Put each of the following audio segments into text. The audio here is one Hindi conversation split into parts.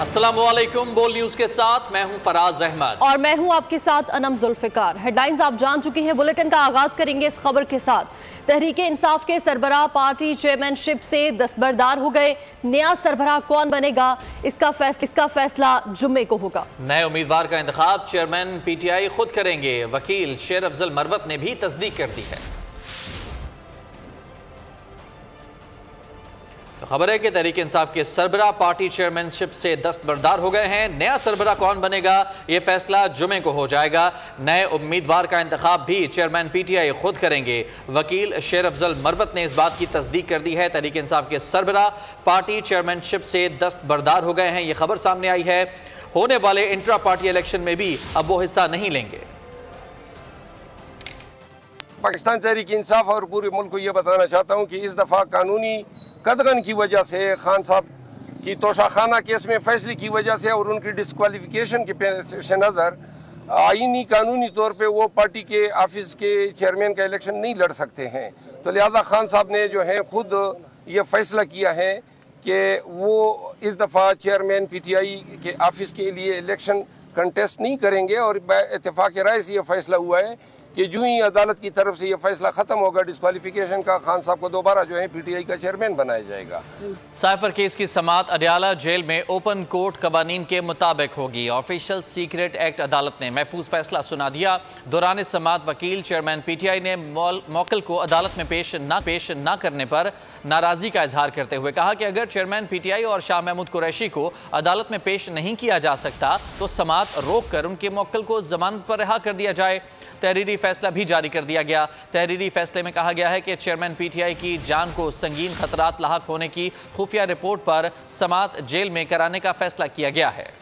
अस्सलामुअलैकुम। बोल न्यूज के साथ मैं हूं फराज अहमद और मैं हूं आपके साथ अनम जुल्फिकार। हेडलाइंस आप जान चुकी हैं। बुलेटिन का आगाज करेंगे इस खबर के साथ। तहरीक इंसाफ के सरबराह पार्टी चेयरमैनशिप से दस्तबरदार हो गए। नया सरबराह कौन बनेगा, इसका फैसला जुम्मे को होगा। नए उम्मीदवार का इंतखाब चेयरमैन पीटीआई खुद करेंगे। वकील शेर अफजल मरवत ने भी तस्दीक कर दी है। तो खबर है कि तहरीक इंसाफ के सरबराह पार्टी चेयरमैनशिप से दस्तबरदार हो गए हैं। नया सरबराह कौन बनेगा, यह फैसला जुमे को हो जाएगा। नए उम्मीदवार का इंतखाब भी चेयरमैन पीटीआई खुद करेंगे। वकील शेर अफजल मरवत ने इस बात की तस्दीक कर दी है। तहरीक इंसाफ के सरबराह पार्टी चेयरमैनशिप से दस्तबरदार हो गए हैं। यह खबर सामने आई है। होने वाले इंट्रा पार्टी इलेक्शन में भी अब वो हिस्सा नहीं लेंगे। पाकिस्तान तहरीक इंसाफ और पूरे मुल्क को यह बताना चाहता हूँ कि इस दफ़ा कानूनी कदगन की वजह से, खान साहब की तोशाखाना केस में फैसले की वजह से और उनकी डिस्क्वालिफिकेशन के पेश नज़र आईनी कानूनी तौर पे वो पार्टी के ऑफिस के चेयरमैन का इलेक्शन नहीं लड़ सकते हैं। तो लिहाजा खान साहब ने जो है खुद ये फैसला किया है कि वो इस दफ़ा चेयरमैन पीटीआई के ऑफिस के लिए इलेक्शन कंटेस्ट नहीं करेंगे। और इत्तेफाक राय से यह फैसला हुआ है कि जो ही अदालत की तरफ से यह फैसला खत्म होगा डिस्क्वालिफिकेशन का, खान साहब को दोबारा जो है पीटीआई का चेयरमैन बनाया जाएगा। साइफर केस की समाअत अडयाला जेल में ओपन कोर्ट कवानीन के मुताबिक होगी। ऑफिशियल सीक्रेट एक्ट अदालत ने महफूज फैसला सुना दिया। दौरान समाअत वकील चेयरमैन पीटीआई ने मौकल को अदालत में पेश न करने पर नाराजगी का इजहार करते हुए कहा कि अगर चेयरमैन पीटीआई और शाह महमूद कुरैशी को अदालत में पेश नहीं किया जा सकता तो समाअत रोक कर उनके मौकल को जमानत पर रिहा कर दिया जाए। तहरीरी फैसला भी जारी कर दिया गया। तहरीरी फैसले में कहा गया है कि चेयरमैन पीटीआई की जान को संगीन खतरात लाहक होने की खुफिया रिपोर्ट पर समाअत जेल में कराने का फैसला किया गया है।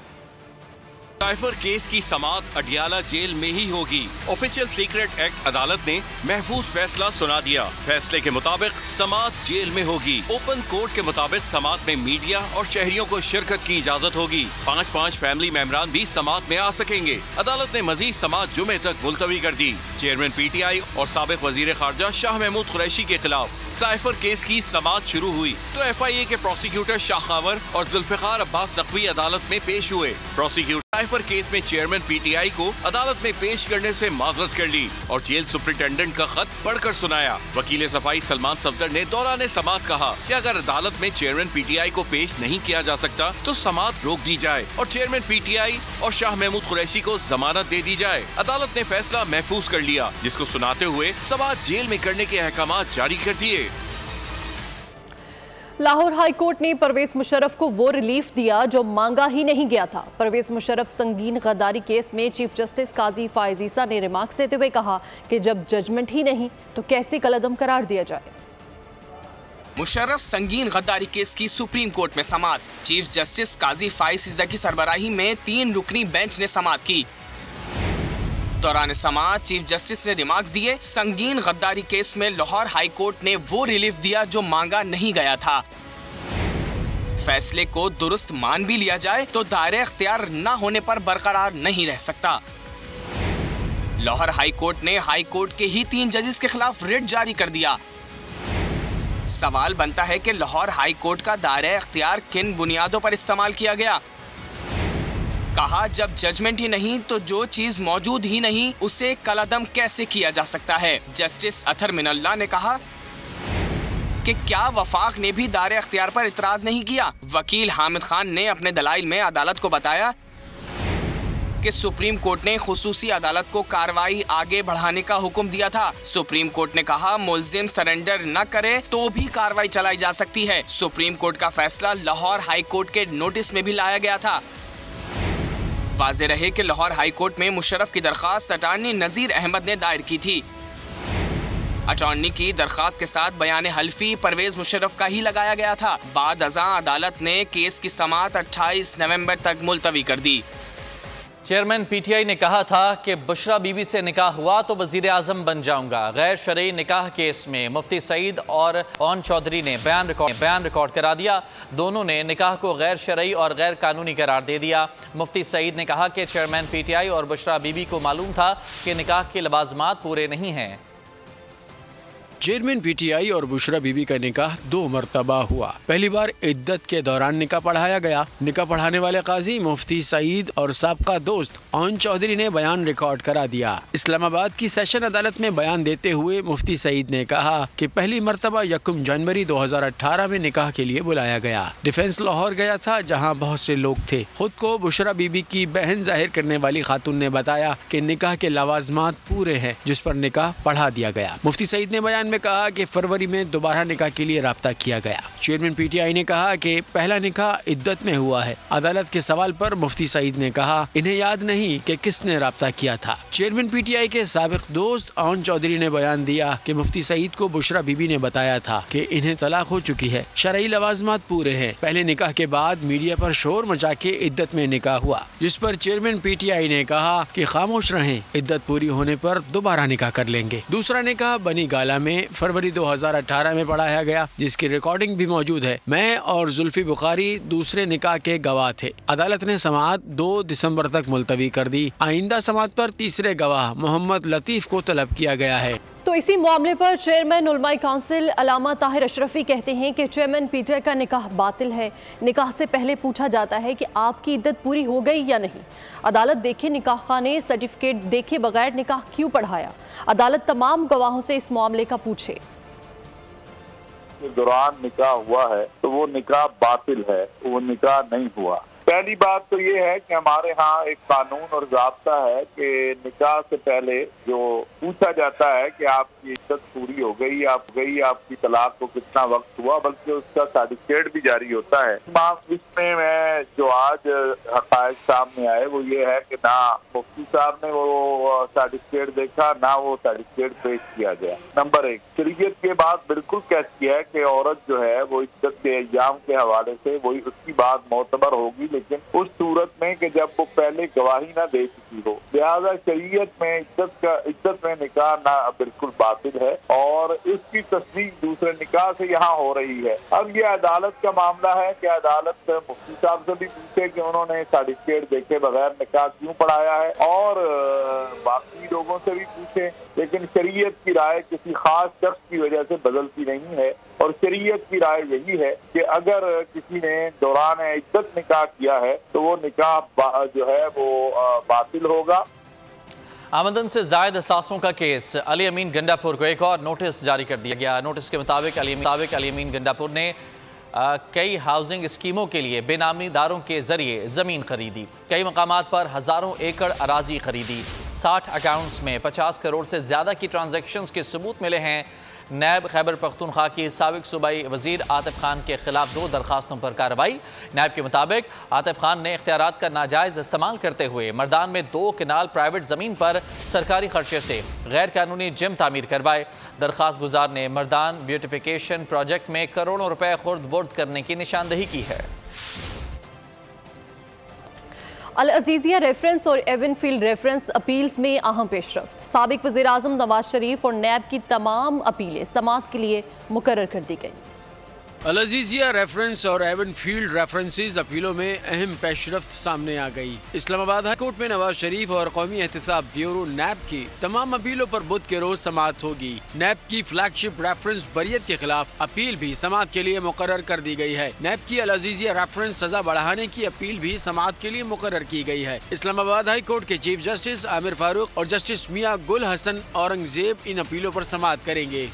साइफर केस की समाअत अडयाला जेल में ही होगी। ऑफिशियल सीक्रेट एक्ट अदालत ने महफूज फैसला सुना दिया। फैसले के मुताबिक समाअत जेल में होगी। ओपन कोर्ट के मुताबिक समाअत में मीडिया और शहरियों को शिरकत की इजाजत होगी। 5-5 फैमिली मेंबरान भी समाअत में आ सकेंगे। अदालत ने मजीद समाअत जुमे तक मुलतवी कर दी। चेयरमैन पीटीआई और साबिक वजीर खारजा शाह महमूद कुरैशी के खिलाफ साइफर केस की समाअत शुरू हुई तो FIA के प्रोसिक्यूटर शाह खावर और जुल्फिकार अब्बास नकवी अदालत में पेश हुए। प्रोसिक्यूटर साइफर केस में चेयरमैन पीटीआई को अदालत में पेश करने से माजरत कर ली और जेल सुपरिटेंडेंट का खत पढ़कर सुनाया। वकील सफाई सलमान सफदर ने दौरान समाअत कहा कि अगर अदालत में चेयरमैन पीटीआई को पेश नहीं किया जा सकता तो समाअत रोक दी जाए और चेयरमैन पीटीआई और शाह महमूद कुरैशी को जमानत दे दी जाए। अदालत ने फैसला महफूज कर लिया, जिसको सुनाते हुए समाअत जेल में करने के अहकाम जारी कर दिए। लाहौर हाई कोर्ट ने परवेज मुशर्रफ को वो रिलीफ दिया जो मांगा ही नहीं गया था। परवेज मुशर्रफ संगीन गद्दारी केस में चीफ जस्टिस काजी फायज ईसा ने रिमार्क्स देते हुए कहा कि जब जजमेंट ही नहीं तो कैसे कलअदम करार दिया जाए। मुशर्रफ संगीन गद्दारी केस की सुप्रीम कोर्ट में समाअत। चीफ जस्टिस काजी फायज ईसा की सरबराही में 3 रुकनी बेंच ने समाअत की। दौरान समाअत चीफ जस्टिस ने रिमार्क्स दिए। संगीन गद्दारी केस में लाहौर हाई कोर्ट ने वो रिलीफ दिया जो मांगा नहीं गया था। फैसले को दुरुस्त मान भी लिया जाए तो दायरे इख्तियार न होने पर बरकरार नहीं रह सकता। लाहौर हाई कोर्ट ने हाई कोर्ट के ही 3 जजेस के खिलाफ रिट जारी कर दिया। सवाल बनता है कि लाहौर हाई कोर्ट का दायरा इख्तियार किन बुनियादों पर इस्तेमाल किया गया। कहा जब जजमेंट ही नहीं तो जो चीज मौजूद ही नहीं उसे कलअदम कैसे किया जा सकता है। जस्टिस अथर मिनल्लाह ने कहा कि क्या वफाक ने भी दायरे इख्तियार पर इतराज नहीं किया। वकील हामिद खान ने अपने दलाइल में अदालत को बताया कि सुप्रीम कोर्ट ने खुसूसी अदालत को कार्रवाई आगे बढ़ाने का हुक्म दिया था। सुप्रीम कोर्ट ने कहा मुल्जिम सरेंडर न करे तो भी कार्रवाई चलाई जा सकती है। सुप्रीम कोर्ट का फैसला लाहौर हाई कोर्ट के नोटिस में भी लाया गया था। वाज़ेह रहे कि लाहौर हाई कोर्ट में मुशर्रफ की दरख्वास्त अटॉर्नी नज़ीर अहमद ने दायर की थी। अटॉर्नी की दरख्वास्त के साथ बयान हल्फी परवेज मुशर्रफ का ही लगाया गया था। बाद अज़ां अदालत ने केस की समाअत 28 नवंबर तक मुलतवी कर दी। चेयरमैन पीटीआई ने कहा था कि बुशरा बीबी से निकाह हुआ तो वजीर आजम बन जाऊंगा। गैर शरई निकाह केस में मुफ्ती सईद और ओन चौधरी ने बयान रिकॉर्ड करा दिया। दोनों ने निकाह को गैर शरई और गैर कानूनी करार दे दिया। मुफ्ती सईद ने कहा कि चेयरमैन पीटीआई और बुशरा बीबी को मालूम था कि निकाह के लवाजमात पूरे नहीं हैं। चेयरमैन पीटीआई और बुशरा बीबी का निकाह 2 मरतबा हुआ। पहली बार इद्दत के दौरान निकाह पढ़ाया गया। निकाह पढ़ाने वाले काजी मुफ्ती सईद और साबका दोस्त ओन चौधरी ने बयान रिकॉर्ड करा दिया। इस्लामाबाद की सेशन अदालत में बयान देते हुए मुफ्ती सईद ने कहा कि पहली मरतबा 1 जनवरी 2018 में निकाह के लिए बुलाया गया। डिफेंस लाहौर गया था, जहाँ बहुत से लोग थे। खुद को बुशरा बीबी की बहन जाहिर करने वाली खातून ने बताया कि निकाह के लवाजमात पूरे हैं, जिस पर निकाह पढ़ा दिया गया। मुफ्ती सईद ने बयान में कहा कि फरवरी में दोबारा निकाह के लिए राब्ता किया गया। चेयरमैन पीटीआई ने कहा कि पहला निकाह इद्दत में हुआ है। अदालत के सवाल पर मुफ्ती सईद ने कहा इन्हें याद नहीं कि किसने राब्ता किया था। चेयरमैन पीटीआई के साबिक दोस्त ओन चौधरी ने बयान दिया कि मुफ्ती सईद को बुशरा बीबी ने बताया था कि इन्हें तलाक हो चुकी है, शरई लवाजमात पूरे हैं। पहले निकाह के बाद मीडिया पर शोर मचा के इद्दत में निकाह हुआ, जिस पर चेयरमैन पीटीआई ने कहा कि खामोश रहें, इद्दत पूरी होने पर दोबारा निकाह कर लेंगे। दूसरा निकाह बनी गाला में फरवरी 2018 में पढ़ाया गया, जिसकी रिकॉर्डिंग भी मौजूद है। मैं और जुल्फी बुखारी दूसरे निकाह के गवाह थे। अदालत ने समाअत 2 दिसंबर तक मुलतवी कर दी। आइंदा समाअत पर तीसरे गवाह मोहम्मद लतीफ को तलब किया गया है। तो इसी मामले पर चेयरमैन उलमाए काउंसिल अलामा ताहिर अशरफी कहते हैं कि चेयरमैन पीटीआई का निकाह बातिल है। निकाह से पहले पूछा जाता है कि आपकी इद्दत पूरी हो गई या नहीं। अदालत देखे निकाह खाने सर्टिफिकेट देखे बगैर निकाह क्यों पढ़ाया। अदालत तमाम गवाहों से इस मामले का पूछे। के दौरान निकाह हुआ है तो वो निकाह बातिल है, वो निकाह नहीं हुआ। पहली बात तो ये है कि हमारे यहाँ एक कानून और ज़ाब्ता है कि निकाह से पहले जो पूछा जाता है कि आपकी इज्जत पूरी हो गई, आपकी तलाक को कितना वक्त हुआ, बल्कि उसका सर्टिफिकेट भी जारी होता है। इसमें मैं जो आज हक़ाइक़ सामने आए वो ये है कि ना मुफ्ती साहब ने वो सर्टिफिकेट देखा, ना वो सर्टिफिकेट पेश किया गया। नंबर 1, शरीयत के बाद बिल्कुल कैच किया है कि औरत जो है वो इज्जत के अय्याम के हवाले से वही उसकी बात मोतबर होगी, लेकिन उस सूरत में कि जब वो पहले गवाही ना दे चुकी हो। लिहाजा शरीयत में इज्जत में निकाह ना बिल्कुल बातिल है और इसकी तस्दीक दूसरे निकाह से यहाँ हो रही है। अब ये अदालत का मामला है कि अदालत मुफ्ती साहब से भी पूछे कि उन्होंने सर्टिफिकेट देखे बगैर निकाह क्यों पढ़ाया है और बाकी लोगों से भी पूछे, लेकिन शरीयत की राय किसी खास शख्स की वजह से बदलती नहीं है और शरीयत की राय यही है कि अगर किसी ने दौरान इद्दत निकाह किया है तो वो निकाह जो है वो बातिल होगा। आमदन से जायद असासों का केस, अली अमीन गंडापुर को एक और नोटिस जारी कर दिया गया। नोटिस के मुताबिक अली अमीन गंडापुर ने कई हाउसिंग स्कीमों के लिए बेनामीदारों के जरिए ज़मीन खरीदी। कई मकामात पर हज़ारों एकड़ अराजी खरीदी। 60 अकाउंट्स में 50 करोड़ से ज़्यादा की ट्रांजैक्शंस के सबूत मिले हैं। नैब खैबर पख्तूनख्वा की साबिक सूबाई वजीर आतिफ खान के खिलाफ 2 दरखास्तों पर कार्रवाई। नैब के मुताबिक आतिफ खान ने इख्तियारात का नाजायज़ इस्तेमाल करते हुए मर्दान में 2 कनाल प्राइवेट ज़मीन पर सरकारी खर्चे से गैर कानूनी जिम तामीर करवाए। दरखास्त गुजार ने मर्दान ब्यूटिफिकेशन प्रोजेक्ट में करोड़ों रुपए खुर्द बुर्द करने की निशानदही की है। अल अजीजिया रेफरेंस और एवनफील्ड रेफरेंस अपील्स में अहम पेशरफ्त। साबिक वज़ीर आज़म नवाज शरीफ और नैब की तमाम अपीलें समाअत के लिए मुकर्रर कर दी गई। अल अजीजिया रेफरेंस और एवनफील्ड रेफरेंसेस अपीलों में अहम पेशरफ्त सामने आ गई। इस्लामाबाद हाई कोर्ट में नवाज शरीफ और कौमी एहतसाब ब्यूरो नैब की तमाम अपीलों पर बुध के रोज समाअत होगी। नैब की फ्लैगशिप रेफरेंस बरियत के खिलाफ अपील भी समाअत के लिए मुकर्रर कर दी गई है। नैब की अल अजीजिया रेफरेंस सजा बढ़ाने की अपील भी समाअत के लिए मुकर्रर की गई है। इस्लामाबाद हाई कोर्ट के चीफ जस्टिस आमिर फारूक और जस्टिस मियां गुल हसन औरंगजेब इन अपीलों पर समाअत करेंगे।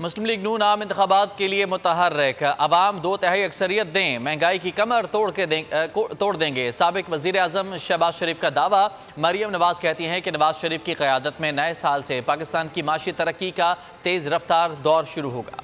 मुस्लिम लीग नून आम इंतखाबात के लिए मुतहर्रिक, अवाम 2/3 अक्सरियत दें, महंगाई की कमर तोड़ देंगे। साबिक वजीर आज़म शहबाज शरीफ का दावा। मरियम नवाज कहती हैं कि नवाज शरीफ की क़यादत में नए साल से पाकिस्तान की माशी तरक्की का तेज़ रफ्तार दौर शुरू होगा।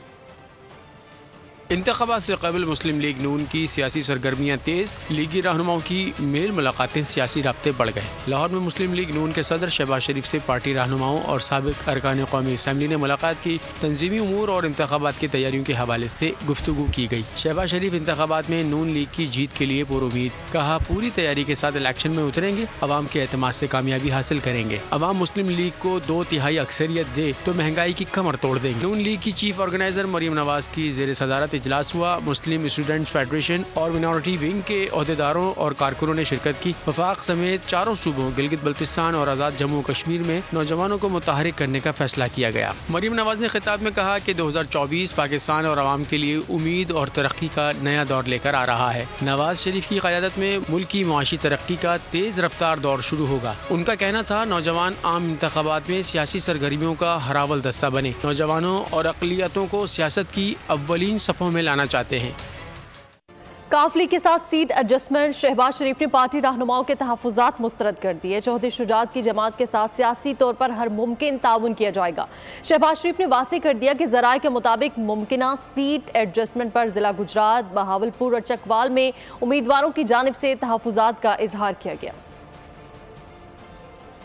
इंतखाबात से कबल मुस्लिम लीग नून की सियासी सरगर्मियाँ तेज, लीगी रहनुमाओं की मेल मुलाकातें, सियासी राब्ते बढ़ गए। लाहौर में मुस्लिम लीग नून के सदर शहबाज शरीफ से पार्टी रहनुमाओं और साबिक अरकान कौमी असम्बली ने मुलाकात की। तंजीमी उमूर और इंतखाबात की तैयारियों के हवाले से गुफ्तगू की गई। शहबाज शरीफ इंतखाबात में नून लीग की जीत के लिए पुरुमीद, कहा पूरी तैयारी के साथ इलेक्शन में उतरेंगे, अवाम के एतमाद से कामयाबी हासिल करेंगे। अवाम मुस्लिम लीग को 2/3 अक्सरियत दे तो महंगाई की कमर तोड़ देंगे। नून लीग की चीफ ऑर्गेनाइजर मरियम नवाज की जेर सदारत इजलास हुआ। मुस्लिम स्टूडेंट्स फेडरेशन और मिनॉरिटी विंग के अहदेदारों और कारकुनों ने शिरकत की। वफाक समेत चारों सूबों गिलगित बल्तिस्तान और आज़ाद जम्मू कश्मीर में नौजवानों को मुतहरिक करने का फैसला किया गया। मरीम नवाज ने खिताब में कहा कि 2024 पाकिस्तान और आवाम के लिए उम्मीद और तरक्की का नया दौर लेकर आ रहा है। नवाज शरीफ की क़यादत में मुल्क की मुआशी तरक्की का तेज रफ्तार दौर शुरू होगा। उनका कहना था नौजवान आम इंतखाबात में सियासी सरगर्मियों का हरावल दस्ता बने। नौजवानों और अक़लियतों को सियासत की अव्वलीन सफ़ों में लाना चाहते हैं। काफली के साथ सीट एडजस्टमेंट। शहबाज शरीफ ने पार्टी रहनुमाओं के तहफ़्फ़ुज़ात मुस्तरद कर दिए। चौधरी शुजात की जमात के साथ सियासी तौर पर हर मुमकिन ताउन किया जाएगा। शहबाज शरीफ ने वाज़ेह कर दिया कि ज़राए के मुताबिक मुमकिना सीट एडजस्टमेंट पर ज़िला गुजरात, बहावलपुर और चकवाल में उम्मीदवारों की जानिब से तहफ़्फ़ुज़ात का इजहार किया गया।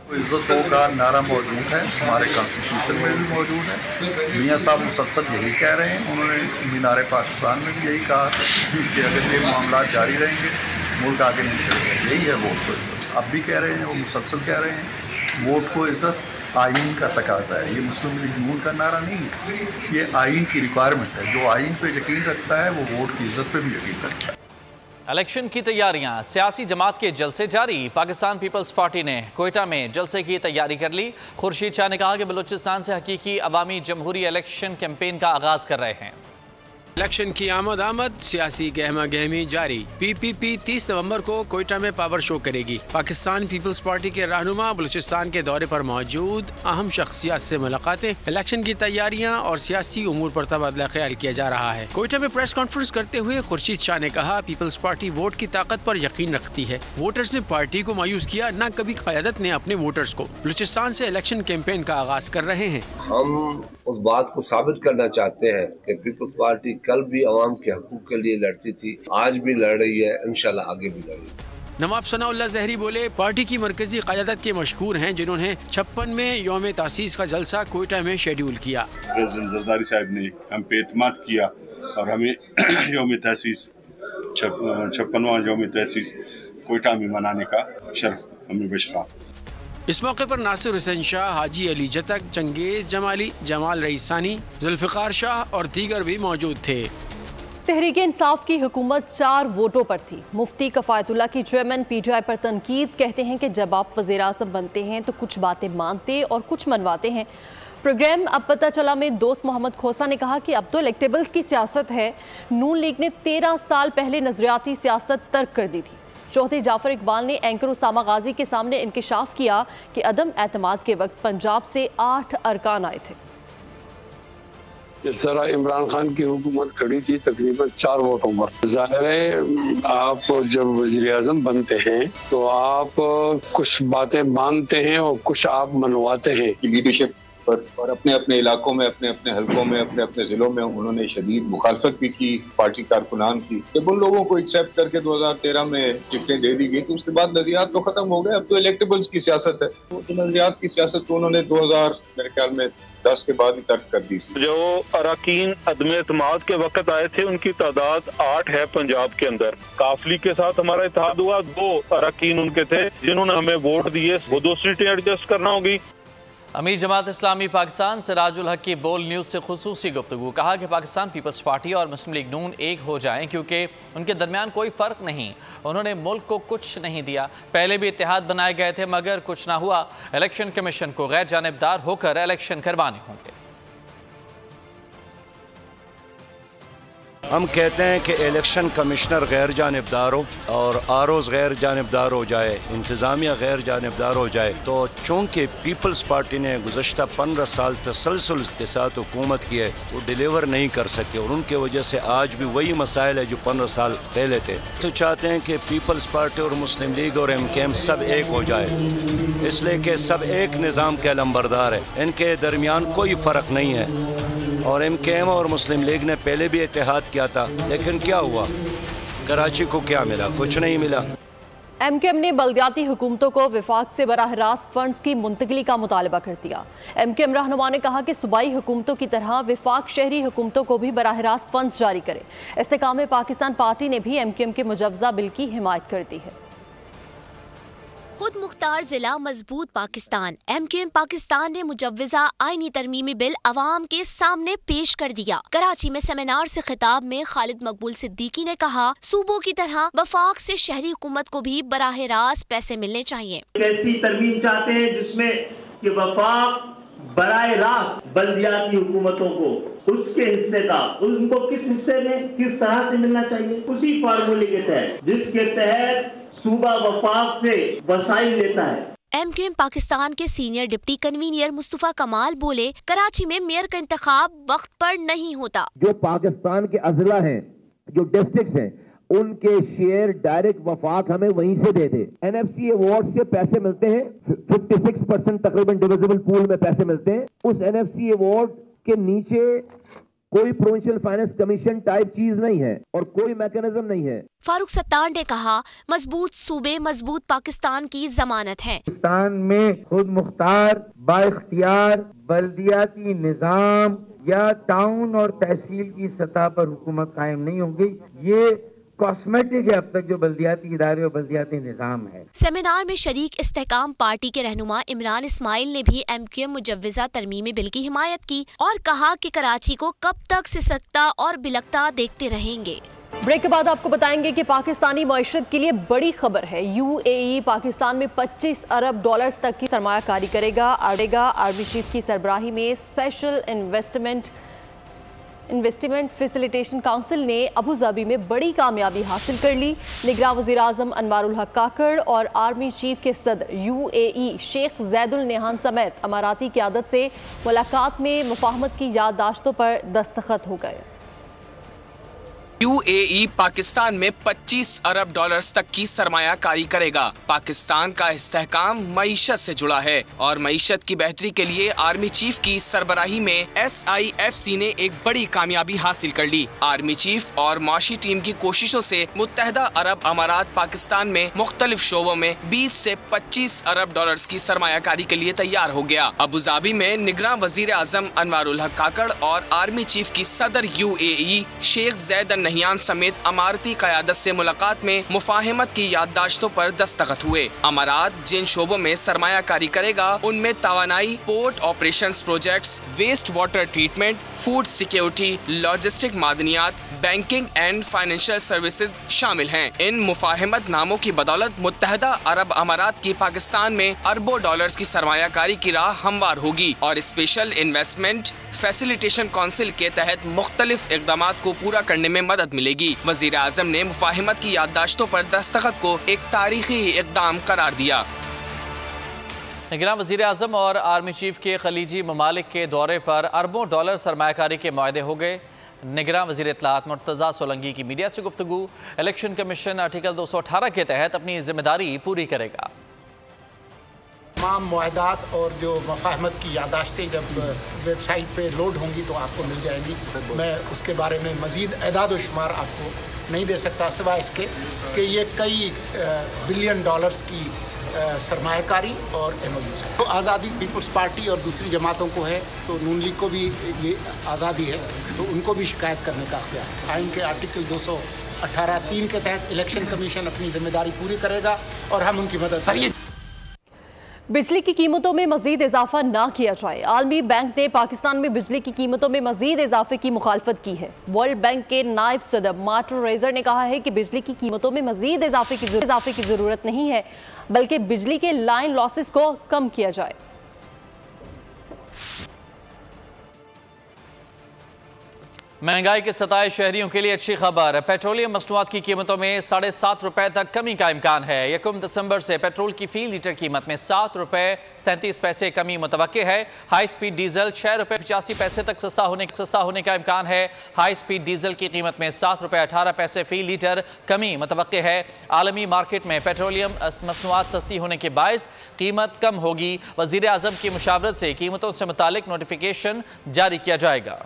इज्जतों का नारा मौजूद है, हमारे कॉन्स्टिट्यूशन में भी मौजूद है। मियाँ साहब मुसलसल यही कह रहे हैं, उन्होंने मीनार पाकिस्तान में भी यही कहा कि अगर ये मामला जारी रहेंगे मुल्क आगे नहीं चलेगा। यही है वोट को इज्जत। अब भी कह रहे हैं, वो मुसलसल कह रहे हैं वोट को इज्जत आइन का तकाजा है। ये मुस्लिम लीग नून का नारा नहीं है, ये आइन की रिक्वायरमेंट है। जो आइन पर यकीन रखता है वो वोट की इज्जत पर भी यकीन रखता है। इलेक्शन की तैयारियां, सियासी जमात के जलसे जारी। पाकिस्तान पीपल्स पार्टी ने कोयटा में जलसे की तैयारी कर ली। खुर्शीद शाह ने कहा कि बलूचिस्तान से हकीकी अवामी जमहूरी इलेक्शन कैंपेन का आगाज कर रहे हैं। इलेक्शन की आमद सियासी गहमा गहमी जारी। PPP 30 नवंबर को कोयटा में पावर शो करेगी। पाकिस्तान पीपल्स पार्टी के रहनुमा बलूचिस्तान के दौरे पर मौजूद। अहम शख्सियत से मुलाकातें, इलेक्शन की तैयारियां और सियासी उमूर पर तबादला ख्याल किया जा रहा है। कोयटा में प्रेस कॉन्फ्रेंस करते हुए खुर्शीद शाह ने कहा पीपल्स पार्टी वोट की ताकत पर यकीन रखती है। वोटर्स ने पार्टी को मायूस किया, न कभी क़यादत ने अपने वोटर्स को। बलूचिस्तान से इलेक्शन कैंपेन का आगाज कर रहे हैं। हम उस बात को साबित करना चाहते हैं कि पीपल्स पार्टी कल भी अवाम के हकूक के लिए लड़ती थी, आज भी लड़ रही है, इंशाल्लाह आगे भी लड़ेगी। नवाब सनाउल्लाह ज़हरी बोले पार्टी की मरकजी क़यादत के मशकूर हैं जिन्होंने 56 में यौम तासीस का जलसा कोयटा में शेड्यूल किया। प्रेसिडेंट जरदारी साहब ने हम पे एतमाद किया और हमें यौम तासीस 56वां यौम तासीस कोयटा में मनाने का शर्फ हमें बशरा। इस मौके पर नासिर हुसैन शाह, हाजी अली जतक, चंगेज जमाली, जमाल रईसानी, जुल्फ़िकार शाह और दीगर भी मौजूद थे। तहरीक इंसाफ की हुकूमत 4 वोटों पर थी। मुफ्ती कफ़ायतुल्लाह की चेयरमैन PTI पर तनकीद। कहते हैं कि जब आप वज़ीर आज़म बनते हैं तो कुछ बातें मानते और कुछ मनवाते हैं। प्रोग्राम अब पता चला में दोस्त मोहम्मद खोसा ने कहा कि अब तो इलेक्टेबल्स की सियासत है। नून लीग ने 13 साल पहले नजरियाती सियासत तर्क कर दी थी। चौधरी जाफर इकबाल ने एंकर उसामा गाजी के सामने इंकिशाफ किया कि अदम एतमाद के वक्त पंजाब से 8 अरकान आए थे। जिस तरह इमरान खान की हुकूमत खड़ी थी तकरीबन 4 वोटों पर। ज़ाहिर है आप जब वज़ीर आज़म बनते हैं तो आप कुछ बातें मानते हैं और कुछ आप मनवाते हैं। लीडरशिप पर और अपने अपने इलाकों में, अपने अपने हलकों में, अपने अपने जिलों में उन्होंने शदीद मुखालफत भी की पार्टी कारकुनान की। जब उन लोगों को एक्सेप्ट करके 2013 में टिकटें दे दी गई तो उसके बाद नजरियात तो खत्म हो गए। अब तो इलेक्टेबल्स की सियासत है। तो नजरियात की सियासत तो उन्होंने 2000 मेरे ख्याल में 10 के बाद ही तर्क कर दी। जो अरकान अदम एतमाद के वक्त आए थे उनकी तादाद 8 है पंजाब के अंदर। काफली के साथ हमारा इत्तेहाद हुआ, 2 अरकान उनके थे जिन्होंने हमें वोट दिए। वो 2 सीटें एडजस्ट करना होगी। अमीर जमात इस्लामी पाकिस्तान सिराजुल हक की बोल न्यूज़ से खुसूसी गुफ्तगू। कहा कि पाकिस्तान पीपल्स पार्टी और मुस्लिम लीग नून एक हो जाएं क्योंकि उनके दरमियान कोई फ़र्क नहीं। उन्होंने मुल्क को कुछ नहीं दिया। पहले भी इत्तेहाद बनाए गए थे मगर कुछ ना हुआ। इलेक्शन कमीशन को गैर जानिबदार होकर इलेक्शन करवाने होंगे। हम कहते हैं कि इलेक्शन कमिश्नर गैर जानिबदार हो और आरओज़ गैर जानिबदार हो जाए, इंतज़ामिया गैर जानिबदार हो जाए। तो चूँकि पीपल्स पार्टी ने गुज़श्ता 15 साल तसलसल के साथ हुकूमत की है, वो डिलीवर नहीं कर सके और उनके वजह से आज भी वही मसाइल है जो 15 साल पहले थे। तो चाहते हैं कि पीपल्स पार्टी और मुस्लिम लीग और MKM सब एक हो जाए, इसलिए कि सब एक निज़ाम के अलंबरदार है, इनके दरमियान कोई फ़र्क नहीं है। और MKM और मुस्लिम लीग ने पहले भी इत्तेहाद किया था, लेकिन क्या हुआ? कराची को क्या मिला? कुछ नहीं मिला। MKM ने बल्दियाती हुकूमतों को विफाक से बराह रास्त फंड्स की मुंतकली का मुतालबा कर दिया। MKM रहनुमा ने कहा कि सूबाई हुकूमतों की तरह विफाक शहरी हुकूमतों को भी बराह रास्त फंड्स जारी करे। इस्तेकाम पाकिस्तान पार्टी ने भी MKM के मुजवजा बिल की हिमायत कर दी है। खुद मुख्तार जिला मजबूत पाकिस्तान MQM पाकिस्तान ने मुजव्वजा आईनी तरमीमी बिल अवाम के सामने पेश कर दिया। कराची में सेमिनार से खिताब में खालिद मकबूल सिद्दीकी ने कहा, सूबों की तरह वफाक से शहरी हुकूमत को भी बराह रास्त पैसे मिलने चाहिए। ऐसी तरमीम चाहते हैं जिसमें कि वफाक बराह रास्त बल्दियाती हुकूमतों को उसके हिस्से का उनको किस हिस्से में किस तरह से मिलना चाहिए, उसी फार्मूले के तहत जिसके तहत सूबा वफाक से वसाइल लेता है। MQM पाकिस्तान के सीनियर डिप्टी कन्वीनियर मुस्तफा कमाल बोले, कराची में मेयर का इंतखाब वक्त पर नहीं होता। जो पाकिस्तान के अजला हैं, जो डिस्ट्रिक्ट हैं, उनके शेयर डायरेक्ट वफाक हमें वहीं से दे दे। NFC अवार्ड से पैसे मिलते हैं, 56% तकरीबन डिविजिबल पूल में पैसे मिलते हैं। उस NFC अवार्ड के नीचे कोई प्रोविंशियल फाइनेंस कमीशन टाइप चीज नहीं है और कोई मैकेनिज्म नहीं है। फारूक सत्तार ने कहा, मजबूत सूबे मजबूत पाकिस्तान की जमानत है। पाकिस्तान में खुद मुख्तार बाइख्तियार बल्दियाती निजाम या टाउन और तहसील की सतह पर हुकूमत कायम नहीं होगी। ये कॉस्मेटिक है अब तक जो बल्दियाती इदारे और बल्दियाती निजाम है। सेमिनार में शरीक इस्तेहकाम पार्टी के रहनुमा इमरान इस्माइल ने भी MQM मुजव्वजा तरमीमी बिल की हिमायत की और कहा कि कराची को कब तक सिसकता और बिलकता देखते रहेंगे। ब्रेक के बाद आपको बताएंगे कि पाकिस्तानी मईशत के लिए बड़ी खबर है। UAE पाकिस्तान में 25 अरब डॉलर्स तक की सरमायाकारी करेगा। आर्मी चीफ की सरबराही में स्पेशल इन्वेस्टमेंट फैसिलिटेशन काउंसिल ने अबू धाबी में बड़ी कामयाबी हासिल कर ली। निगरान वज़ीर आज़म अनवारुल हक काकड़ और आर्मी चीफ के सदर UAE शेख ज़ैदुल नहान समेत अमाराती क़यादत से मुलाकात में मुफाहमत की याददाश्तों पर दस्तखत हो गए। UAE पाकिस्तान में 25 अरब डॉलर्स तक की सरमायाकारी करेगा। पाकिस्तान का इस्तेहकाम मईशत से जुड़ा है और मईशत की बेहतरी के लिए आर्मी चीफ की सरबराही में SIFC ने एक बड़ी कामयाबी हासिल कर ली। आर्मी चीफ और माशी टीम की कोशिशों से मुत्तहदा अरब अमारात पाकिस्तान में मुख्तलिफ शोबों में 20 से 25 अरब डॉलर्स की सरमायाकारी के लिए तैयार हो गया। अबू धाबी में निगरान वजीर आजम अनवारुल हक काकड़ और आर्मी चीफ की सदर UAE शेख ज़ैद नहियान समेत अमारती क़यादत से मुलाकात में मुफाहमत की याददाश्तों पर दस्तखत हुए। अमारात जिन शोबों में सरमायाकारी करेगा उनमें तवानाई, port operations projects, waste water treatment, food security, logistic मादनियात, बैंकिंग एंड फाइनेंशियल सर्विसेज शामिल हैं। इन मुफाहमत नामों की बदौलत मुत्तहदा अरब अमारात की पाकिस्तान में अरबों डॉलर्स की सरमायाकारी की राह हमवार होगी और स्पेशल इन्वेस्टमेंट फैसिलिटेशन काउंसिल के तहत मुख्तलिफ इक़दामात को पूरा करने में मदद मिलेगी। वज़ीर आज़म ने मुफाहमत की याददाश्तों पर दस्तखत को एक तारीखी इक़दाम करार दिया। निगरान वज़ीर आज़म और आर्मी चीफ के खलीजी ममालिक के दौरे पर अरबों डॉलर सरमायाकारी के मुआहदे हो गए। निगरान वज़ीर इत्तलात मुर्तज़ा सोलंकी की मीडिया से गुफ्तगू। इलेक्शन कमीशन आर्टिकल 218 के तहत अपनी जिम्मेदारी पूरी करेगा। तमाम मुआहदात और जो मुफाहमत की यादाश्तें जब वेबसाइट पे लोड होंगी तो आपको मिल जाएंगी। मैं उसके बारे में मज़ीद एदाद व शुमार आपको नहीं दे सकता सिवाय इसके कि ये कई बिलियन डॉलर्स की सरमायाकारी और MOUs है। तो आज़ादी पीपल्स पार्टी और दूसरी जमातों को है, तो नून लीग को भी ये आज़ादी है, तो उनको भी शिकायत करने का अख्तियार है। आइन के आर्टिकल 218(3) के तहत इलेक्शन कमीशन अपनी जिम्मेदारी पूरी करेगा और हम उनकी मदद करेंगे। बिजली की कीमतों में मजीद इजाफा ना किया जाए। आलमी बैंक ने पाकिस्तान में बिजली की कीमतों में मजीद इजाफे की मुखालफत की है। वर्ल्ड बैंक के नायब सदर मार्टिन रेजर ने कहा है कि बिजली की कीमतों में मजीद इजाफे की जरूरत नहीं है, बल्कि बिजली के लाइन लॉसेस को कम किया जाए। महंगाई के सताए शहरियों के लिए अच्छी खबर। पेट्रोलियम मसनूआत की कीमतों में 7.5 रुपए तक कमी का इम्कान है। 1 दिसंबर से पेट्रोल की फी लीटर कीमत में 7 रुपए 37 पैसे कमी मुतवक्के है। हाई स्पीड डीजल 6 रुपए 85 पैसे तक सस्ता होने का इम्कान है। हाई स्पीड डीजल की कीमत में 7 रुपए 18 पैसे फी लीटर कमी मुतवक्के है। आलमी मार्केट में पेट्रोलियम मसनूआत सस्ती होने के बायस कीमत कम होगी। वज़ीर आज़म की मुशावरत से कीमतों से मुतालिक नोटिफिकेशन जारी किया जाएगा।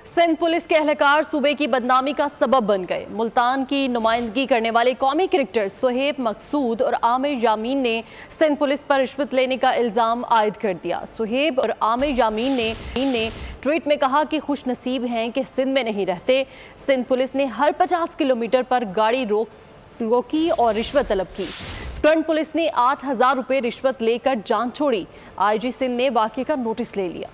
सिंध पुलिस के अहलकार सूबे की बदनामी का सबब बन गए। मुल्तान की नुमाइंदगी करने वाले कौमी क्रिकेटर सुहेब मकसूद और आमिर यामीन ने सिंध पुलिस पर रिश्वत लेने का इल्ज़ाम आयद कर दिया। सुहेब और आमिर यामीन ने ट्वीट में कहा कि खुश नसीब हैं कि सिंध में नहीं रहते। सिंध पुलिस ने हर 50 किलोमीटर पर गाड़ी रोक रोकी और रिश्वत तलब की। स्कर्न पुलिस ने 8,000 रुपए रिश्वत लेकर जान छोड़ी। आईजी सिंध ने वाकये का नोटिस ले लिया।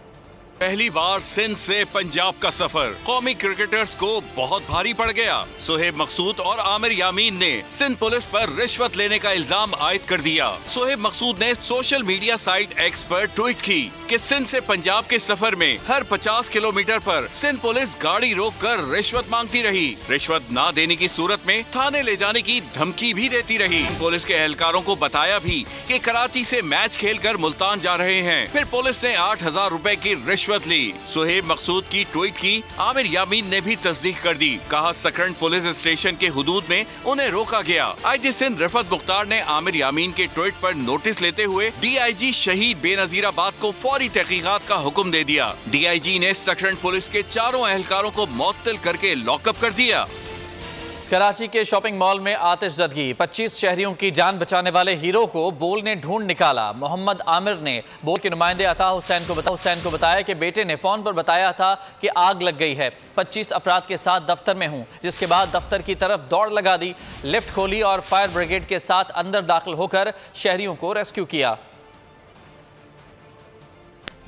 पहली बार सिंध से पंजाब का सफर कौमी क्रिकेटर्स को बहुत भारी पड़ गया। सोहेब मकसूद और आमिर यामीन ने सिंध पुलिस पर रिश्वत लेने का इल्जाम आयद कर दिया। सोहेब मकसूद ने सोशल मीडिया साइट एक्स पर ट्वीट की कि सिंध से पंजाब के सफर में हर 50 किलोमीटर पर सिंध पुलिस गाड़ी रोककर रिश्वत मांगती रही। रिश्वत न देने की सूरत में थाने ले जाने की धमकी भी देती रही। पुलिस के एहलकारों को बताया भी कि कराची से मैच खेलकर मुल्तान जा रहे हैं। फिर पुलिस ने 8,000 रुपए की रिश्वत ली। सोहेब मकसूद की ट्वीट की आमिर यामीन ने भी तस्दीक कर दी। कहा सकरंड पुलिस स्टेशन के हुदूद में उन्हें रोका गया। आईजी सिंध रिफत मुख्तार ने आमिर यामीन के ट्वीट पर नोटिस लेते हुए डीआईजी शहीद बेनजीराबाद को फौरी तहकीकात का हुक्म दे दिया। डीआईजी ने सकरंड पुलिस के चारों एहलकारों को मुअत्तल करके लॉकअप कर दिया। कराची के शॉपिंग मॉल में आतिशज़दगी, 25 शहरियों की जान बचाने वाले हीरो को बोल ने ढूंढ निकाला। मोहम्मद आमिर ने बोल के नुमाइंदे अता हुसैन को बताया कि बेटे ने फ़ोन पर बताया था कि आग लग गई है। 25 अफराद के साथ दफ्तर में हूँ, जिसके बाद दफ्तर की तरफ दौड़ लगा दी, लिफ्ट खोली और फायर ब्रिगेड के साथ अंदर दाखिल होकर शहरियों को रेस्क्यू किया।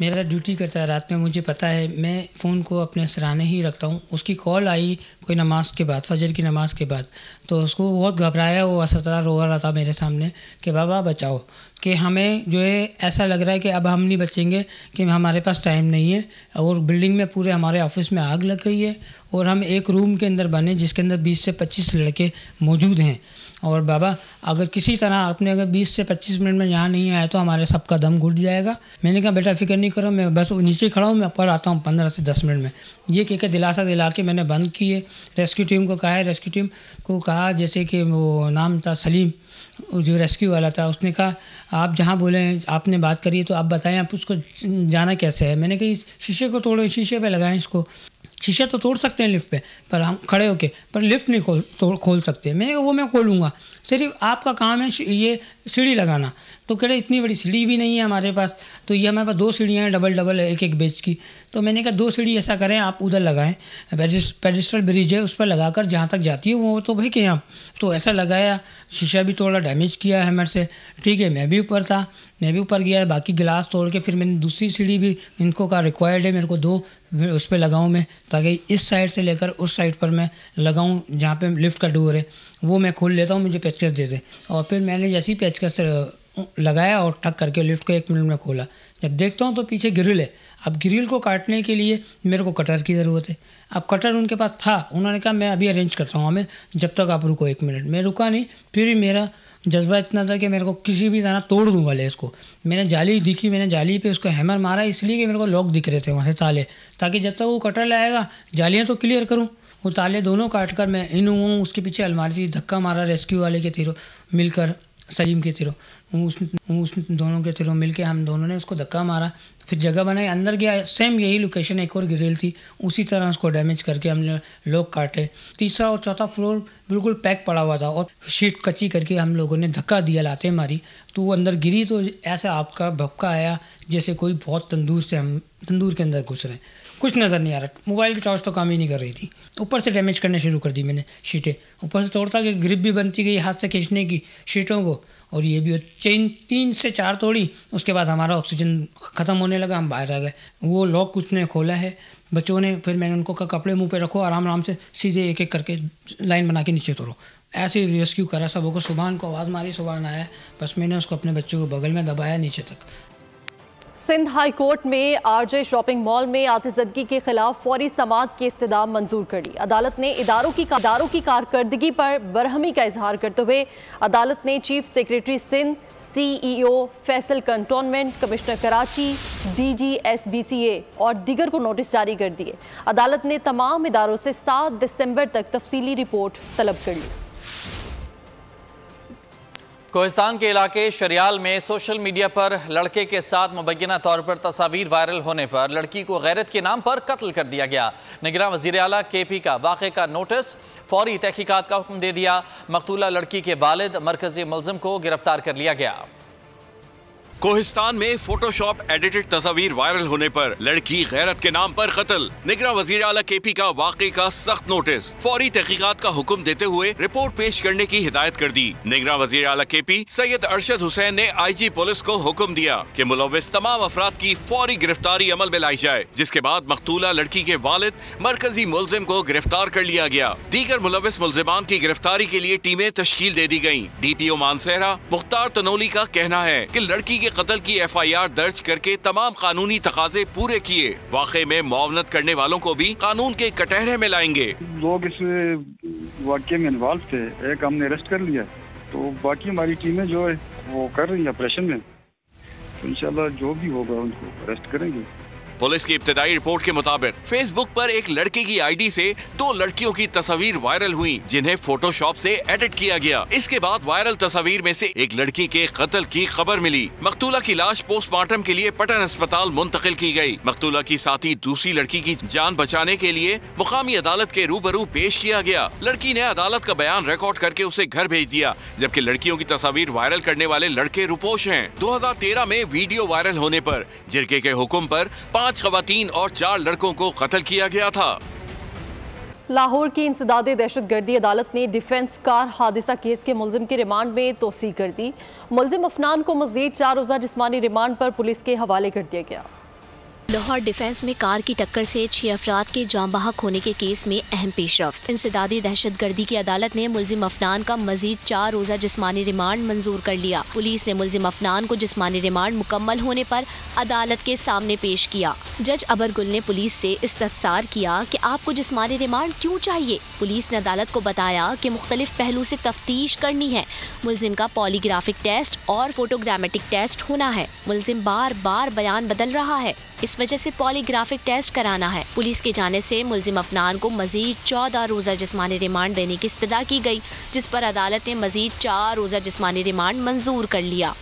मेरा ड्यूटी करता है रात में, मुझे पता है, मैं फ़ोन को अपने सराहने ही रखता हूँ। उसकी कॉल आई कोई नमाज के बाद, फजर की नमाज़ के बाद, तो उसको बहुत घबराया हुआ सतरा रो रहा था मेरे सामने कि बाबा बचाओ, कि हमें जो है ऐसा लग रहा है कि अब हम नहीं बचेंगे, कि हमारे पास टाइम नहीं है और बिल्डिंग में पूरे हमारे ऑफिस में आग लग गई है और हम एक रूम के अंदर बने जिसके अंदर 20 से 25 लड़के मौजूद हैं। और बाबा अगर किसी तरह आपने अगर 20 से 25 मिनट में यहाँ नहीं आया तो हमारे सबका दम घुट जाएगा। मैंने कहा बेटा फ़िक्र नहीं करो, मैं बस नीचे खड़ा हूँ, मैं ऊपर आता हूँ 15 से 10 मिनट में। ये कह के दिलासा दिला के मैंने बंद किए। रेस्क्यू टीम को कहा है, रेस्क्यू टीम को कहा, जैसे कि वो नाम था सलीम जो रेस्क्यू वाला था, उसने कहा आप जहाँ बोले आपने बात करी तो आप बताएं आप उसको जाना कैसे है। मैंने कहा शीशे को तोड़ो, शीशे पे लगाएं इसको। शीशा तो तोड़ सकते हैं लिफ्ट पे, पर हम खड़े होके, पर लिफ्ट नहीं खोल सकते। मैंने कहा वो मैं खोलूँगा, सिर्फ आपका काम है ये सीढ़ी लगाना। तो कह रहे इतनी बड़ी सीढ़ी भी नहीं है हमारे पास, तो ये हमारे पास 2 सीढ़ियाँ हैं, डबल एक बेच की। तो मैंने कहा 2 सीढ़ी ऐसा करें आप उधर लगाएं, पेडिस्ट्रल ब्रिज है उस पर लगाकर जहाँ तक जाती है वो तो भाई के यहाँ। तो ऐसा लगाया, शीशा भी थोड़ा डैमेज किया हैमर से, ठीक है। मैं भी ऊपर था, मैं भी ऊपर गया, बाकी गिलास तोड़ के फिर मैंने दूसरी सीढ़ी भी इनको कहा रिक्वायर्ड है मेरे को 2 उस पर लगाऊँ मैं, ताकि इस साइड से लेकर उस साइड पर मैं लगाऊँ जहाँ पे लिफ्ट का डोर है, वो मैं खोल लेता हूँ, मुझे पेचकस दे दे। और फिर मैंने जैसे ही पेचकस लगाया और टक करके लिफ्ट को 1 मिनट में खोला। जब देखता हूँ तो पीछे ग्रिल है। अब ग्रिल को काटने के लिए मेरे को कटर की ज़रूरत है। अब कटर उनके पास था, उन्होंने कहा मैं अभी अरेंज करता हूँ, हमें जब तक आप रुको 1 मिनट। मैं रुका नहीं, फिर भी मेरा जज्बा इतना था कि मेरे को किसी भी तरह तोड़ दूँ वाले इसको। मैंने जाली दिखी, मैंने जाली पे उसको हैमर मारा, इसलिए कि मेरे को लॉक दिख रहे थे वहाँ से ताले, ताकि जब तक वो कटर लाएगा जालियाँ तो क्लियर करूँ। वो ताले दोनों काट कर मैं इन हूँ, उसके पीछे अलमारी थी, धक्का मारा रेस्क्यू वाले के तीरों मिलकर, सलीम के तीरों, उस दोनों के तीरों मिलके हम दोनों ने उसको धक्का मारा। फिर जगह बनाई, अंदर गया, सेम यही लोकेशन एक और ग्रिल थी, उसी तरह उसको डैमेज करके हमने लोग काटे। 3रा और 4था फ्लोर बिल्कुल पैक पड़ा हुआ था और शीट कच्ची करके हम लोगों ने धक्का दिया, लाते मारी, तो वो अंदर गिरी। तो ऐसा आपका भपका आया जैसे कोई बहुत तंदूर से हम तंदूर के अंदर घुस रहे हैं, कुछ नज़र नहीं आ रहा। मोबाइल की टॉर्च तो काम ही नहीं कर रही थी। ऊपर से डैमेज करने शुरू कर दी मैंने शीटें, ऊपर से तोड़ता कि ग्रिप भी बनती गई हाथ से खींचने की शीटों को, और ये भी चेन 3 से 4 तोड़ी। उसके बाद हमारा ऑक्सीजन ख़त्म होने लगा, हम बाहर आ गए। वो लॉक उसने खोला है बच्चों ने, फिर मैंने उनको कहा कपड़े मुंह पे रखो, आराम आराम से सीधे एक एक करके लाइन बना के नीचे तोड़ो। ऐसे ही रेस्क्यू करा सबों को। सुबह को आवाज़ मारी, सुबह आया, बस मैंने उसको अपने बच्चों को बगल में दबाया नीचे तक। सिंध हाई कोर्ट में आरजे शॉपिंग मॉल में आतिशज़दगी के खिलाफ फौरी समाअत की इस्तदा मंजूर कर ली। अदालत ने इदारों की कारकर्दगी पर बरहमी का इजहार करते हुए अदालत ने chief secretary Sindh, CEO Faisal cantonment, commissioner Karachi, DG SBCA और दीगर को नोटिस जारी कर दिए। अदालत ने तमाम इदारों से 7 दिसंबर तक तफसीली रिपोर्ट तलब कर ली। कोहिस्तान के इलाके शरियाल में सोशल मीडिया पर लड़के के साथ मुबैना तौर पर तस्वीर वायरल होने पर लड़की को गैरत के नाम पर कत्ल कर दिया गया। निगरान वज़ीर आला KP का वाक़े का नोटिस, फौरी तहकीकात का हुक्म दे दिया। मकतूला लड़की के वालिद मरकजी मुलज़िम को गिरफ्तार कर लिया गया। कोहिस्तान में फोटोशॉप एडिटेड तस्वीर वायरल होने पर लड़की गैरत के नाम पर कत्ल। निगरान वजीर आला केपी का वाकई का सख्त नोटिस, फौरी तहकीकात का हुक्म देते हुए रिपोर्ट पेश करने की हिदायत कर दी। निगरान वजीर आला केपी सैयद अरशद हुसैन ने IG पुलिस को हुक्म दिया कि मुलव्विस तमाम अफराद की फौरी गिरफ्तारी अमल में लाई जाए, जिसके बाद मकतूला लड़की के वालिद मरकजी मुलजिम को गिरफ्तार कर लिया गया। दीगर मुलव्विस मुलजिमान की गिरफ्तारी के लिए टीमें तश्कील दे दी गयी। DPO मानसेरा मुख्तार तनोली का कहना है कि लड़की के कत्ल की FIR दर्ज करके तमाम कानूनी तकाजे पूरे किए। वाकई में मुआवनत करने वालों को भी कानून के कटहरे में लाएंगे। लोग इस वाक़े में इन्वॉल्व थे, एक हमने अरेस्ट कर लिया, तो बाकी हमारी टीमें जो है वो कर रही है ऑपरेशन में, तो इंशाल्लाह जो भी होगा उनको अरेस्ट करेंगे। पुलिस की इब्तदाई रिपोर्ट के मुताबिक फेसबुक पर एक लड़के की ID से 2 लड़कियों की तस्वीर वायरल हुई, जिन्हें फोटोशॉप से एडिट किया गया। इसके बाद वायरल तस्वीर में से एक लड़की के कत्ल की खबर मिली। मकतूला की लाश पोस्टमार्टम के लिए पटन अस्पताल मुंतकिल की गई। मकतूला की साथी दूसरी लड़की की जान बचाने के लिए मुकामी अदालत के रूबरू पेश किया गया। लड़की ने अदालत का बयान रिकॉर्ड करके उसे घर भेज दिया, जबकि लड़कियों की तस्वीर वायरल करने वाले लड़के रुपोश हैं। 2013 में वीडियो वायरल होने पर जिरगे के हुक्म पर 5 खवातीन और 4 लड़कों को कत्ल किया गया था। लाहौर की इंसदादे दहशतगर्दी अदालत ने डिफेंस कार हादसा केस के मुलजिम की रिमांड में तोसी कर दी। मुलजिम अफनान को मजीद 4 रोज़ा जिस्मानी रिमांड पर पुलिस के हवाले कर दिया गया। लाहौर डिफेंस में कार की टक्कर से 6 अफराद के जाँ बहक होने के केस में अहम पेशरफ्त। इंसदादी दहशतगर्दी की अदालत ने मुलजिम अफनान का मजीद 4 रोज़ा जिस्मानी रिमांड मंजूर कर लिया। पुलिस ने मुलजिम अफनान को जिस्मानी रिमांड मुकम्मल होने पर अदालत के सामने पेश किया। जज अबरगुल ने पुलिस से इस्तफसार किया कि आपको जिस्मानी रिमांड क्यों चाहिए। पुलिस ने अदालत को बताया कि मुख्तलिफ पहलू से तफ्तीश करनी है। मुलजिम का पॉलीग्राफिक टेस्ट और फोटोग्रामेटिक टेस्ट होना है। मुलजिम बार बार बयान बदल रहा है, इस वजह से पॉलीग्राफिक टेस्ट कराना है। पुलिस की जानिब से मुलजिम अफनान को मजीद 14 रोज़ा जिस्मानी रिमांड देने की इस्तदा की गई, जिस पर अदालत ने मजीद 4 रोज़ा जिस्मानी रिमांड मंजूर कर लिया।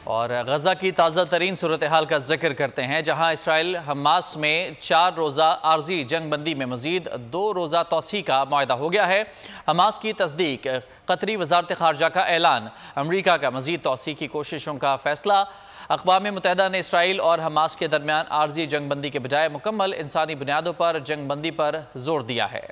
और गजा की ताज़ा तरीन सूरत हाल का जिक्र करते हैं, जहां इसराइल हमास में 4 रोज़ा आर्जी जंग बंदी में मजीद 2 रोज़ा तोसी का मुआहदा हो गया है। हमास की तस्दीक, कतरी वजारत खारजा का ऐलान, अमरीका का मजीद तोसी की कोशिशों का फैसला। अक़वाम मुत्तहिदा ने इसराइल और हमास के दरमियान आर्जी जंग बंदी के बजाय मुकम्मल इंसानी बुनियादों पर जंग बंदी पर जोर दिया है।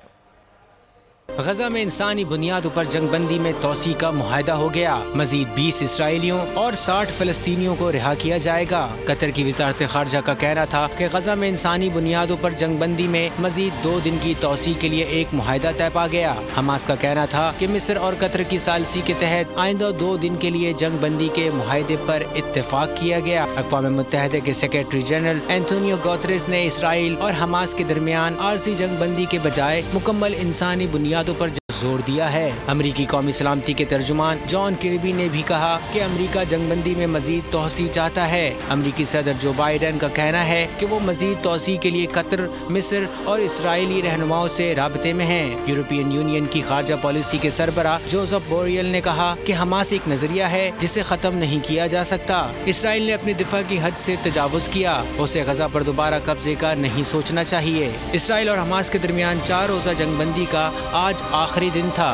गजा में इंसानी बुनियादों पर जंगबंदी में तोसी का मुआहदा हो गया। मजीद 20 इसराइलियों और 60 फलस्तीनियों को रिहा किया जाएगा। कतर की वजारत खारजा का कहना था कि गजा में इंसानी बुनियादों पर जंगबंदी में मजीद 2 दिन की तोसी के लिए एक मुआहदा तय पा गया। हमास का कहना था कि मिस्र और कतर की सालसी के तहत आइंदा 2 दिन के लिए जंगबंदी के मुआहदे पर इत्तेफाक किया गया। अक़वाम मुत्तहिदा के सेक्रेटरी जनरल एंटोनियो गुतेरेस ने इसराइल और हमास के दरमियान आर्जी जंगबंदी के बजाय मुकम्मल इंसानी बुनियादों पर जोर दिया है। अमरीकी कौमी सलामती के तर्जुमान जॉन किर्बी ने भी कहा कि अमरीका जंगबंदी में मजीद तोसी चाहता है। अमरीकी सदर जो बाइडेन का कहना है कि वो मजीद तोसी के लिए कतर, मिस्र और इसराइली रहनुमाओं से राबते में हैं। यूरोपियन यूनियन की खारजा पॉलिसी के सरबरा जोसेफ बोरेल ने कहा कि हमास एक नजरिया है जिसे खत्म नहीं किया जा सकता। इसराइल ने अपनी दिफा की हद से तजावुज किया, उसे गजा पर दोबारा कब्जे का नहीं सोचना चाहिए। इसराइल और हमास के दरमियान 4 रोज़ा जंगबंदी का आज आखिरी दिन था।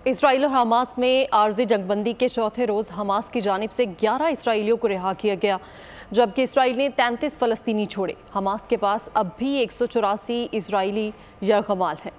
इसराइल और हमास में आर्जी जंगबंदी के चौथे रोज़ हमास की जानिब से 11 इसराइलियों को रिहा किया गया, जबकि इसराइल ने 33 फ़लस्तीनी छोड़े। हमास के पास अब भी 184 इसराइली यरगमाल हैं।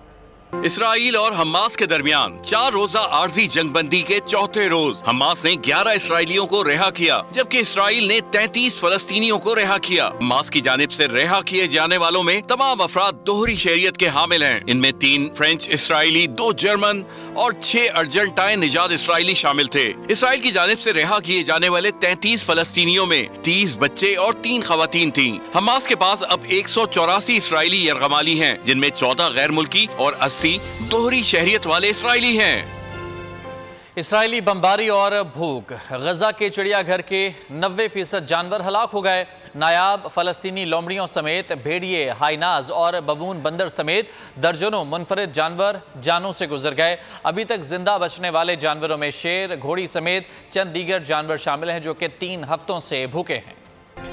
इसराइल और हमास के दरमियान 4 रोज़ा आर्जी जंगबंदी के चौथे रोज हमास ने 11 इसराइलियों को रिहा किया, जबकि इसराइल ने 33 फलस्तीनियों को रिहा किया। हमास की जानिब से रिहा किए जाने वालों में तमाम अफराद दोहरी शहरियत के हामिल हैं। इनमें 3 फ्रेंच इसराइली, 2 जर्मन और 6 अर्जेंटाइन निजात इसराइली शामिल थे। इसराइल की जानिब से रिहा किए जाने वाले 33 फलस्तीनियों में 30 बच्चे और 3 खवातीन थीं। हमास के पास अब 184 इसराइली यरगमाली हैं, जिनमें 14 गैर मुल्की और 80 दोहरी शहरियत वाले इसराइली हैं। इसराइली बमबारी और भूख, गजा के चिड़ियाघर के 90% जानवर हलाक हो गए। नायाब फलस्तीनी लोमड़ियों समेत भेड़िए, हाइनाज और बबून बंदर समेत दर्जनों मुनफरिद जानवर जानों से गुजर गए। अभी तक जिंदा बचने वाले जानवरों में शेर, घोड़ी समेत चंद दीगर जानवर शामिल हैं, जो कि 3 हफ्तों से भूखे हैं।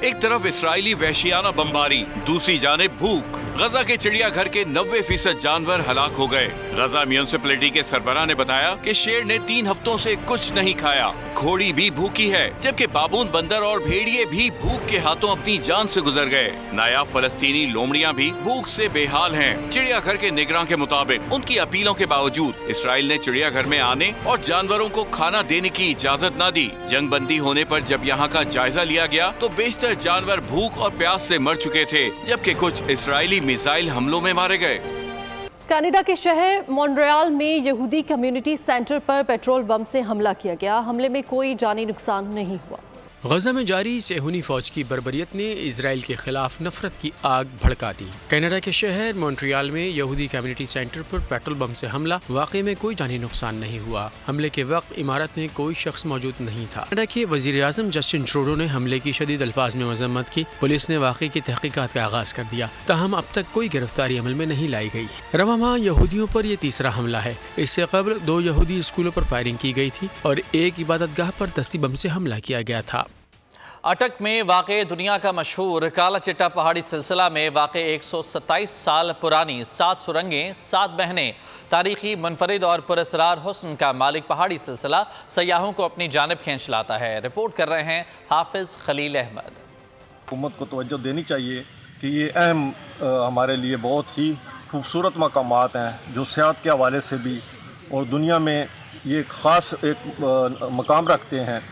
एक तरफ इसराइली वहशियाना बमबारी, दूसरी जानिब भूख। गजा के चिड़ियाघर के 90% जानवर हलाक हो गए। गजा म्यूनिसिपैलिटी के सरबराह ने बताया कि शेर ने 3 हफ्तों से कुछ नहीं खाया, घोड़ी भी भूखी है, जबकि बाबून बंदर और भेड़िए भी भूख के हाथों अपनी जान से गुजर गए। नायाब फलस्तीनी लोमड़ियां भी भूख से बेहाल हैं। चिड़ियाघर के निगरान के मुताबिक उनकी अपीलों के बावजूद इसराइल ने चिड़ियाघर में आने और जानवरों को खाना देने की इजाजत न दी। जंगबंदी होने पर जब यहाँ का जायजा लिया गया तो बेशतर जानवर भूख और प्यास से मर चुके थे, जबकि कुछ इसराइली मिसाइल हमलों में मारे गए। कनाडा के शहर मॉन्ट्रियल में यहूदी कम्युनिटी सेंटर पर पेट्रोल बम से हमला किया गया। हमले में कोई जानी नुकसान नहीं हुआ। गजा में जारी सेहूनी फौज की बर्बरियत ने इजराइल के खिलाफ नफरत की आग भड़का दी। कनाडा के शहर मॉन्ट्रियल में यहूदी कम्युनिटी सेंटर पर पेट्रोल बम से हमला, वाकई में कोई जानी नुकसान नहीं हुआ। हमले के वक्त इमारत में कोई शख्स मौजूद नहीं था। कनाडा के वजीर आजम जस्टिन ट्रूडो ने हमले की शदीद अल्फाज में मजम्मत की। पुलिस ने वाकई की तहकीकात का आगाज कर दिया, ताहम अब तक कोई गिरफ्तारी अमल में नहीं लाई गई। रवा माह यहूदियों पर यह तीसरा हमला है। इससे कबल 2 यहूदी स्कूलों पर फायरिंग की गई थी और एक इबादतगाह पर दस्ती बम से हमला किया गया था। अटक में वाक़े दुनिया का मशहूर काला चिट्टा पहाड़ी सिलसिला में वाक़े 127 साल पुरानी 7 सुरंगें, 7 बहनें, तारीखी मुनफरिद और पुरस्कार हुस्न का मालिक पहाड़ी सिलसिला सयाहों को अपनी जानिब खींच लाता है। रिपोर्ट कर रहे हैं हाफिज खलील अहमद। हुकूमत को तवज्जो देनी चाहिए कि ये अहम हमारे लिए बहुत ही खूबसूरत मकामात हैं जो सियाहत के हवाले से भी और दुनिया में ये ख़ास एक मकाम रखते हैं।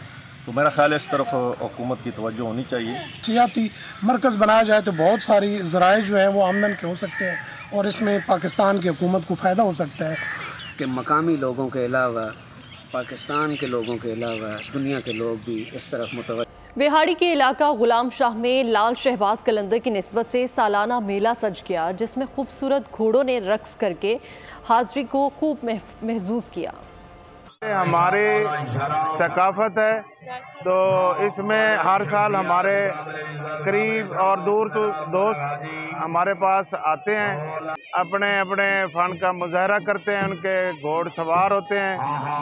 तो मेरा ख्याल है इस तरफ हुकूमत की तवज्जो होनी चाहिए। सियाती मरकज़ बनाया जाए तो बहुत सारी ज़राए जो हैं वो आमदन के हो सकते हैं और इसमें पाकिस्तान की हुकूमत को फ़ायदा हो सकता है कि मकामी लोगों के अलावा पाकिस्तान के लोगों के अलावा दुनिया के लोग भी इस तरफ मुतवज्जो। बिहाड़ी के इलाका गुलाम शाह में लाल शहबाज कलंदर की निस्बत से सालाना मेला सज गया, जिसमें खूबसूरत घोड़ों ने रक्स करके हाज़री को खूब महसूस किया। हमारी सकाफत है तो इसमें हर साल हमारे करीब और दूर तो दोस्त हमारे पास आते हैं, अपने अपने फ़न का मुजाहरा करते हैं, उनके घोड़ सवार होते हैं।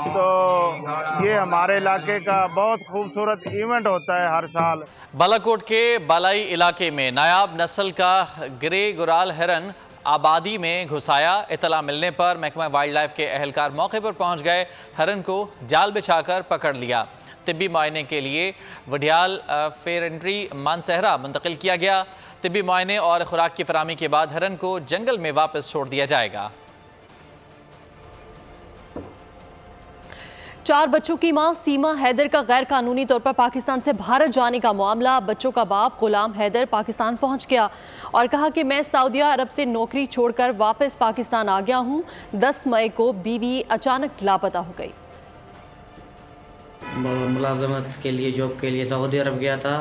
तो ये हमारे इलाके का बहुत खूबसूरत इवेंट होता है हर साल। बालाकोट के बालाई इलाके में नायाब नस्ल का ग्रे गुराल हिरन आबादी में घुसाया। इतला मिलने पर महकमा वाइल्ड लाइफ के अहलकार मौके पर पहुंच गए, हिरन को जाल बिछाकर पकड़ लिया। तिब्बी मुआयने के लिए वडियाल फेरेंट्री मानसहरा मुंतकिल किया गया। तिब्बी मुआयने और खुराक की फराहमी के बाद हिरन को जंगल में वापस छोड़ दिया जाएगा। 4 बच्चों की मां सीमा हैदर का गैर कानूनी तौर पर पाकिस्तान से भारत जाने का मामला। बच्चों का बाप गुलाम हैदर पाकिस्तान पहुंच गया और कहा कि मैं सऊदी अरब से नौकरी छोड़कर वापस पाकिस्तान आ गया हूं। 10 मई को बीवी अचानक लापता हो गई। मुलाजमत के लिए, जॉब के लिए सऊदी अरब गया था।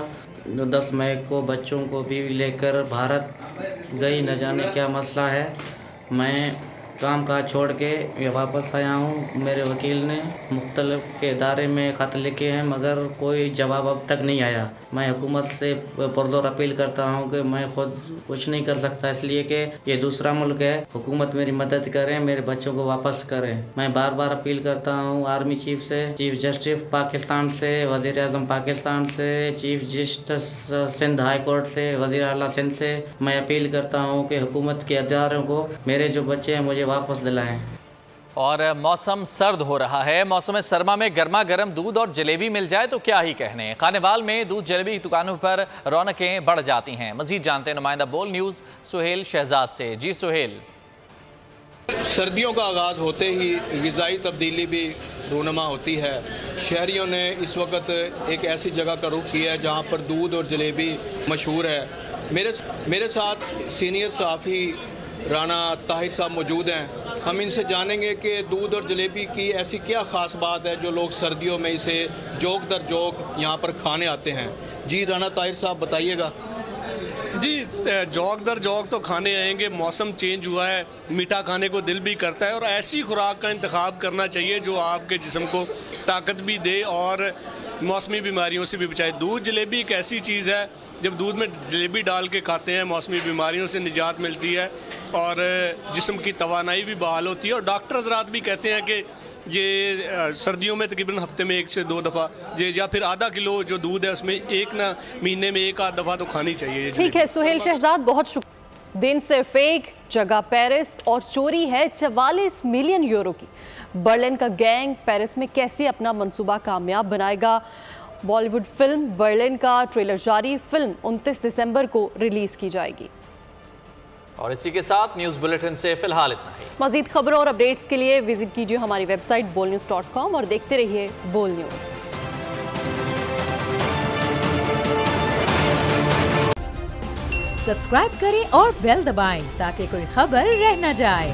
10 मई को बच्चों को बीवी लेकर भारत गई, न जाने क्या मसला है। मैं काम काज छोड़ के वापस आया हूँ। मेरे वकील ने मुख्तलिफ के इदारे में ख़त लिखे हैं मगर कोई जवाब अब तक नहीं आया। मैं हुकूमत से पुरज़ोर अपील करता हूँ कि मैं खुद कुछ नहीं कर सकता, इसलिए कि ये दूसरा मुल्क है। हुकूमत मेरी मदद करें, मेरे बच्चों को वापस करें। मैं बार बार अपील करता हूँ आर्मी चीफ से, चीफ जस्टिस पाकिस्तान से, वज़ीर आज़म पाकिस्तान से, chief justice Sindh high court से, वज़ीर आला सिंध से। मैं अपील करता हूँ कि हुकूमत के इदारों को मेरे जो बच्चे हैं मुझे वापस दिलाएं। और मौसम सर्द हो रहा है। मौसम सरमा में गर्मा गर्म दूध और जलेबी मिल जाए तो क्या ही कहने। खानेवाल में दूध जलेबी की दुकानों पर रौनकें बढ़ जाती हैं। मजीद जानते हैं नुमाइंदा बोल न्यूज़ सुहेल शहजाद से। जी सुहेल। सर्दियों का आगाज़ होते ही ग़िज़ाई तब्दीली भी रूनमा होती है। शहरियों ने इस वक्त एक ऐसी जगह का रुख किया है जहाँ पर दूध और जलेबी मशहूर है। मेरे साथ सीनियर सहाफ़ी राना ताहिर साहब मौजूद हैं। हम इनसे जानेंगे कि दूध और जलेबी की ऐसी क्या ख़ास बात है जो लोग सर्दियों में इसे जोक दर जोक यहाँ पर खाने आते हैं। जी राना ताहिर साहब बताइएगा। जी जौक दर जौक तो खाने आएंगे। मौसम चेंज हुआ है, मीठा खाने को दिल भी करता है और ऐसी खुराक का इंतखाब करना चाहिए जो आपके जिस्म को ताकत भी दे और मौसमी बीमारियों से भी बचाए। दूध जलेबी एक ऐसी चीज़ है, जब दूध में जलेबी डाल के खाते हैं मौसमी बीमारियों से निजात मिलती है और जिस्म की तवानाई भी बहाल होती है। और डॉक्टर हज़रात भी कहते हैं कि ये सर्दियों में तकरीबन हफ्ते में 1 से 2 दफ़ा ये या फिर आधा किलो जो दूध है उसमें एक ना महीने में 1 आध दफ़ा तो खानी चाहिए। ठीक है सुहेल शहजाद, बहुत शुक्रिया। दिन से फेक, जगह पेरिस और चोरी है 44 मिलियन यूरो की। बर्लिन का गैंग पेरिस में कैसे अपना मंसूबा कामयाब बनाएगा? बॉलीवुड फिल्म बर्लिन का ट्रेलर जारी। फिल्म 29 दिसंबर को रिलीज की जाएगी। और इसी के साथ न्यूज बुलेटिन से फिलहाल इतना ही। मजीद खबरों और अपडेट्स के लिए विजिट कीजिए हमारी वेबसाइट bolnews.com और देखते रहिए बोल न्यूज। सब्सक्राइब करें और बेल दबाएं ताकि कोई खबर रह न जाए।